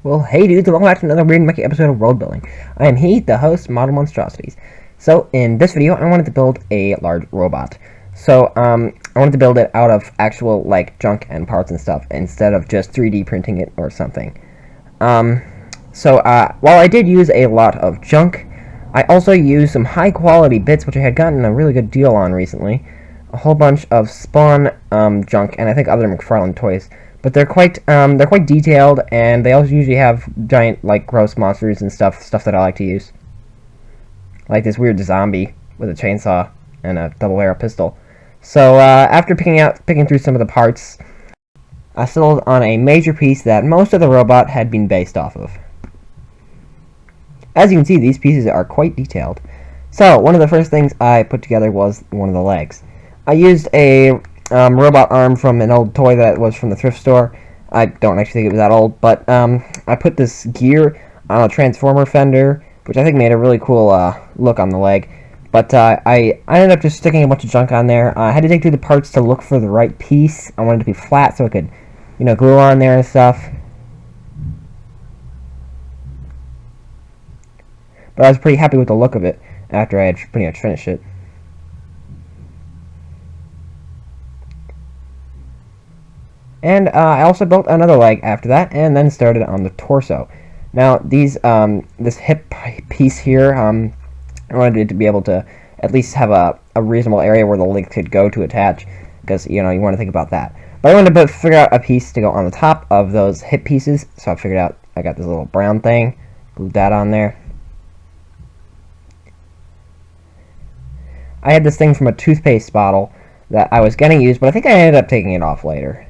Well, hey dudes, and welcome back to another weird and wacky episode of World Building. I am Heath, the host, Model Monstrosities. So, in this video, I wanted to build a large robot. So, I wanted to build it out of actual, junk and parts and stuff, instead of just 3D printing it or something. While I did use a lot of junk, I also used some high-quality bits, which I had gotten a really good deal on recently. A whole bunch of Spawn, junk, and I think other McFarlane toys. But they're quite detailed, and they also usually have giant, gross monsters and stuff that I like to use. Like this weird zombie with a chainsaw and a double-barrel pistol. So, after picking through some of the parts, I settled on a major piece that most of the robot had been based off of. As you can see, these pieces are quite detailed. So, one of the first things I put together was one of the legs. I used a robot arm from an old toy that was from the thrift store. I don't actually think it was that old, but I put this gear on a transformer fender, which I think made a really cool look on the leg. But I ended up just sticking a bunch of junk on there. I had to dig through the parts to look for the right piece. I wanted it to be flat so I could, glue on there and stuff. But I was pretty happy with the look of it after I had pretty much finished it. And I also built another leg after that, and then started on the torso. Now, this hip piece here, I wanted it to be able to at least have a reasonable area where the leg could go to attach, because, you want to think about that. But I wanted to figure out a piece to go on the top of those hip pieces, so I figured out I got this little brown thing, glued that on there. I had this thing from a toothpaste bottle that I was going to use, but I think I ended up taking it off later.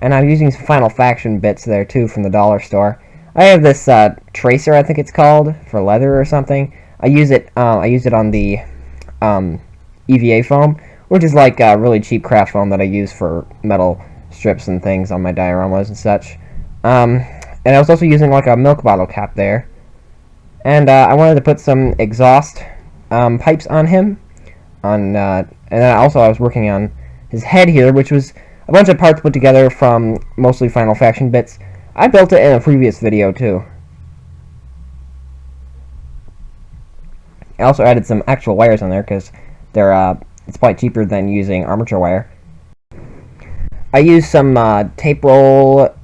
And I'm using some Final Faction bits there, too, from the dollar store. I have this tracer, I think it's called, for leather or something. I used it on the EVA foam, which is like really cheap craft foam that I use for metal strips and things on my dioramas and such. And I was also using like a milk bottle cap there. And I wanted to put some exhaust pipes on him. And then also I was working on his head here, which was a bunch of parts put together from mostly Final Faction bits. I built it in a previous video, too. I also added some actual wires on there, because it's quite cheaper than using armature wire. I used some tape roll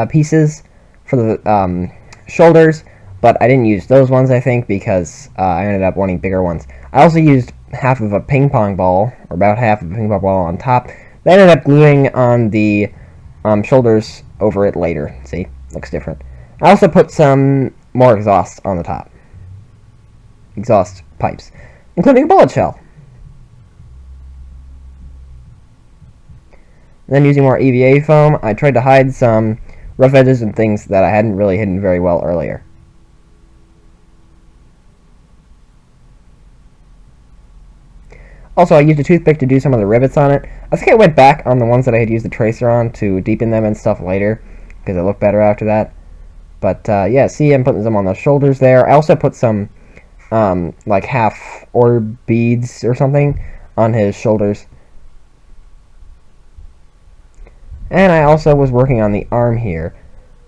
pieces for the shoulders, but I didn't use those ones, I think, because I ended up wanting bigger ones. I also used half of a ping pong ball, or about half of a ping pong ball on top. They ended up gluing on the shoulders over it later. See? Looks different. I also put some more exhaust on the top. Exhaust pipes. Including a bullet shell. And then using more EVA foam, I tried to hide some rough edges and things that I hadn't really hidden very well earlier. Also, I used a toothpick to do some of the rivets on it. I think I went back on the ones that I had used the tracer on to deepen them and stuff later, because it looked better after that. But, yeah, see, I'm putting them on the shoulders there. I also put some, half orb beads or something on his shoulders. And I also was working on the arm here.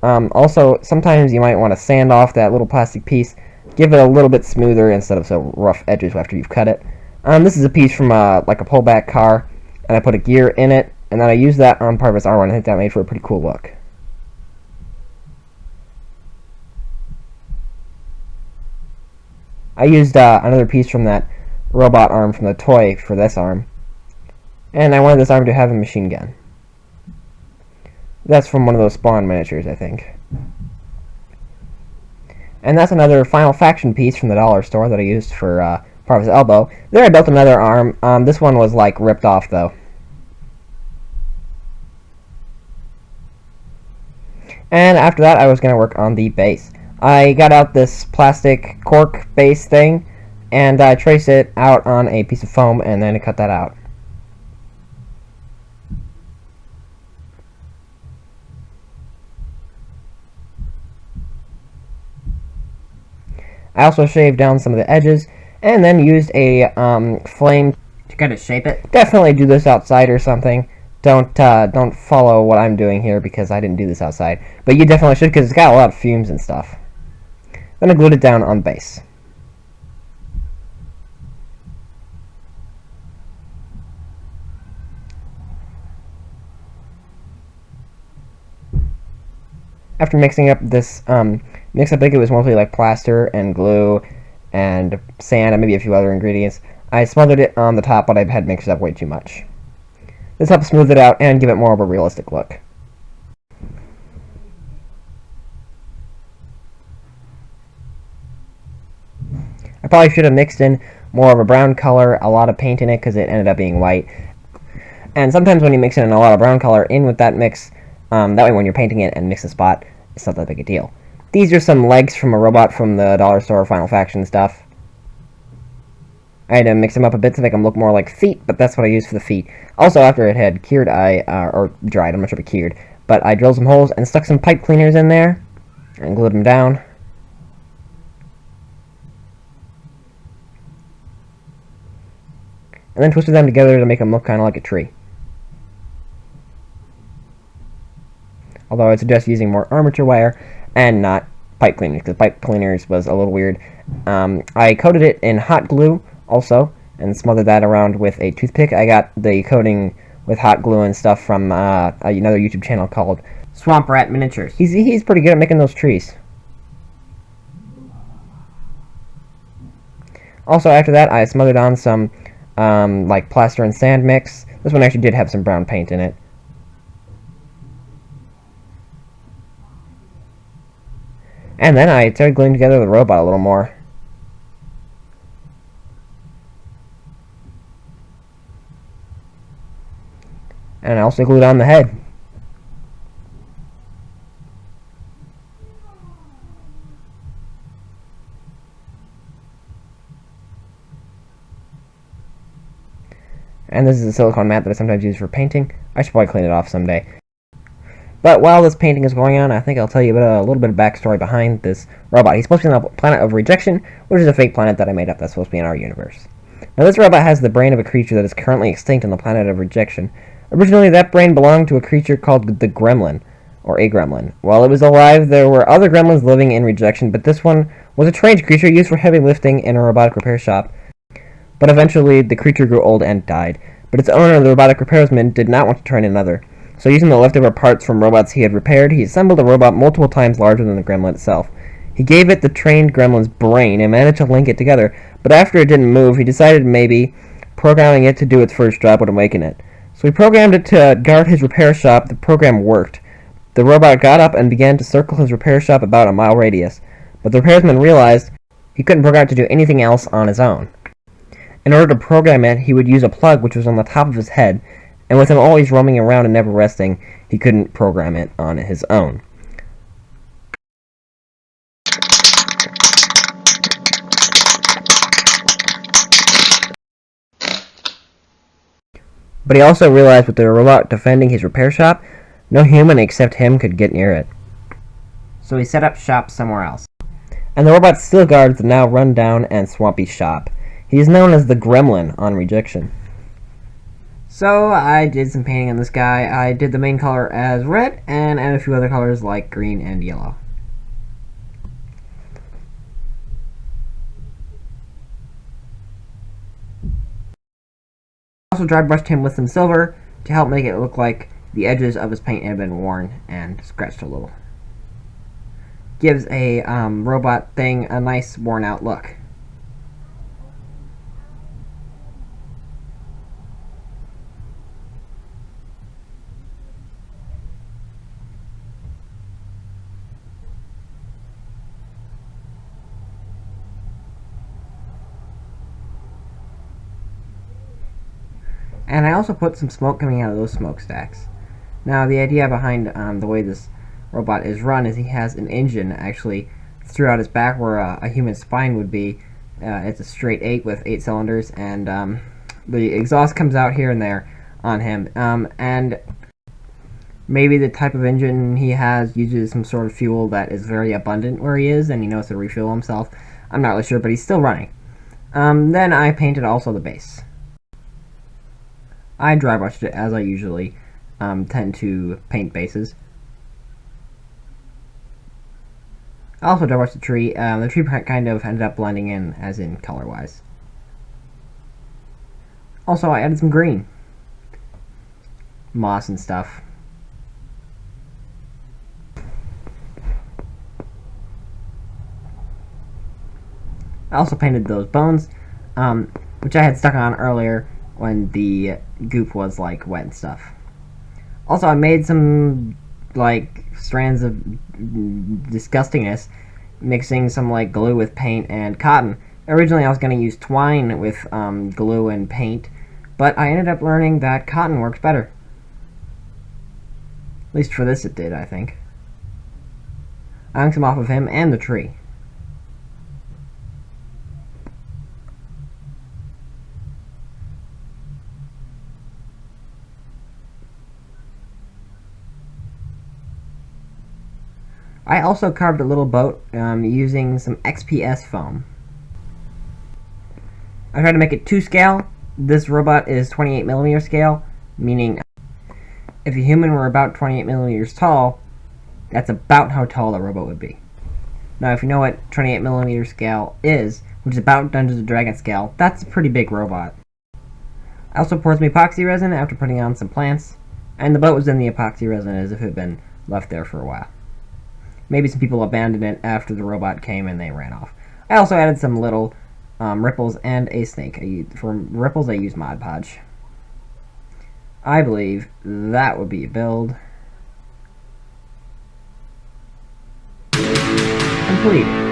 Also, sometimes you might want to sand off that little plastic piece, give it a little bit smoother instead of so rough edges after you've cut it. This is a piece from a pullback car, and I put a gear in it, and then I used that on part of his armor, and I think that made for a pretty cool look. I used another piece from that robot arm from the toy for this arm, and I wanted this arm to have a machine gun. That's from one of those Spawn miniatures, I think. And that's another Final Faction piece from the dollar store that I used for part of his elbow. There I built another arm. This one was ripped off though. And after that I was going to work on the base. I got out this plastic cork base thing, and I traced it out on a piece of foam, and then I cut that out. I also shaved down some of the edges, and then used a flame to kind of shape it. Definitely do this outside or something Don't follow what I'm doing here because I didn't do this outside. But you definitely should because it's got a lot of fumes and stuff. Then I glued it down on the base. After mixing up this mix, I think it was mostly like plaster and glue and sand and maybe a few other ingredients. I smothered it on the top, but I had mixed it up way too much. This helps smooth it out and give it more of a realistic look. I probably should have mixed in more of a brown color, a lot of paint in it, because it ended up being white. And sometimes when you mix in a lot of brown color in with that mix, that way when you're painting it and mix the spot, it's not that big a deal. These are some legs from a robot from the dollar store Final Faction stuff. I had to mix them up a bit to make them look more like feet, but that's what I used for the feet. Also, after it had cured, or dried, I'm not sure if it cured, but I drilled some holes and stuck some pipe cleaners in there and glued them down. And then twisted them together to make them look kind of like a tree. Although I'd suggest using more armature wire and not pipe cleaners, because pipe cleaners was a little weird. I coated it in hot glue also, and smothered that around with a toothpick. I got the coating with hot glue and stuff from another YouTube channel called Swamp Rat Miniatures. He's pretty good at making those trees. Also, after that, I smothered on some like plaster and sand mix. This one actually did have some brown paint in it. And then I started gluing together the robot a little more. And I also glued on the head. And this is a silicone mat that I sometimes use for painting. I should probably clean it off someday. But while this painting is going on, I think I'll tell you a little bit of backstory behind this robot. He's supposed to be on the planet of Rejection, which is a fake planet that I made up that's supposed to be in our universe. Now, this robot has the brain of a creature that is currently extinct on the planet of Rejection. Originally, that brain belonged to a creature called the Gremlin, or a Gremlin. While it was alive, there were other Gremlins living in Rejection, but this one was a trained creature used for heavy lifting in a robotic repair shop. But eventually, the creature grew old and died. But its owner, the robotic repairman, did not want to train another. So using the leftover parts from robots he had repaired, he assembled a robot multiple times larger than the gremlin itself. He gave it the trained gremlin's brain and managed to link it together, but after it didn't move, he decided maybe programming it to do its first job would awaken it. So he programmed it to guard his repair shop. The program worked. The robot got up and began to circle his repair shop about a mile radius, but the repairman realized he couldn't program it to do anything else on his own. In order to program it, he would use a plug which was on the top of his head, and with him always roaming around and never resting, he couldn't program it on his own. But he also realized with the robot defending his repair shop, no human except him could get near it. So he set up shop somewhere else. And the robot still guards the now run-down and swampy shop. He is known as the Gremlin on Rejection. So I did some painting on this guy. I did the main color as red and added a few other colors like green and yellow. I also dry brushed him with some silver to help make it look like the edges of his paint had been worn and scratched a little. Gives a robot thing a nice worn out look. And I also put some smoke coming out of those smokestacks. Now, the idea behind the way this robot is run is he has an engine actually throughout his back where a human spine would be. It's a straight 8 with 8 cylinders, and the exhaust comes out here and there on him. And maybe the type of engine he has uses some sort of fuel that is very abundant where he is, and he knows to refuel himself. I'm not really sure, but he's still running. Then I painted also the base. I dry brushed it as I usually tend to paint bases. I also did watch the tree. The tree kind of ended up blending in, as in color-wise. Also, I added some green. Moss and stuff. I also painted those bones, which I had stuck on earlier when the goop was like wet and stuff. Also, I made some like strands of disgustingness, mixing some like glue with paint and cotton. Originally, I was going to use twine with glue and paint, but I ended up learning that cotton works better. At least for this, it did, I think. I hung some off of him and the tree. I also carved a little boat using some XPS foam. I tried to make it 2-scale. This robot is 28mm scale, meaning if a human were about 28mm tall, that's about how tall the robot would be. Now, if you know what 28mm scale is, which is about Dungeons & Dragons scale, that's a pretty big robot. I also poured some epoxy resin after putting on some plants, and the boat was in the epoxy resin as if it had been left there for a while. Maybe some people abandoned it after the robot came and they ran off. I also added some little ripples and a snake. For ripples, I used Mod Podge. I believe that would be a build complete.